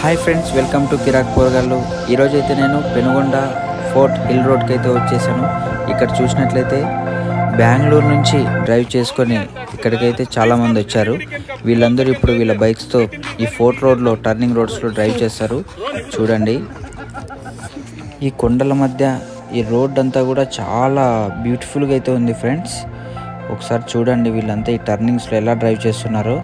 Hi friends, welcome to కిరాక్ పోరగాళ్ళు. ఈరోజు అయితే నేను పెనుగొండ ఫోర్ట్ హిల్ రోడ్కి అయితే వచ్చేసాను. ఇక్కడ చూసినట్లయితే బెంగళూరు నుంచి డ్రైవ్ చేసుకొని ఇక్కడికైతే చాలామంది వచ్చారు. వీళ్ళందరూ ఇప్పుడు వీళ్ళ బైక్స్తో ఈ ఫోర్ట్ రోడ్లో టర్నింగ్ రోడ్స్లో డ్రైవ్ చేస్తారు. చూడండి, ఈ కొండల మధ్య ఈ రోడ్ అంతా కూడా చాలా బ్యూటిఫుల్గా అయితే ఉంది ఫ్రెండ్స్. ఒకసారి చూడండి వీళ్ళంతా ఈ టర్నింగ్స్లో ఎలా డ్రైవ్ చేస్తున్నారో.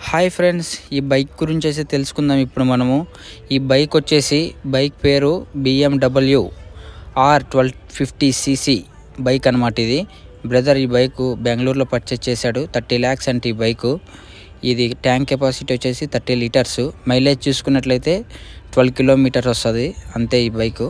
హాయ్ ఫ్రెండ్స్, ఈ బైక్ గురించి అయితే తెలుసుకుందాం ఇప్పుడు మనము. ఈ బైక్ వచ్చేసి బైక్ పేరు BMW R1250cc బైక్ అనమాట. ఇది బ్రదర్ ఈ బైక్ బెంగళూరులో పర్చేస్ చేశాడు. 30 lakhs అంటే ఈ బైకు. ఇది ట్యాంక్ కెపాసిటీ వచ్చేసి 30 liters. మైలేజ్ చూసుకున్నట్లయితే 12 kilometers వస్తుంది అంతే ఈ బైకు.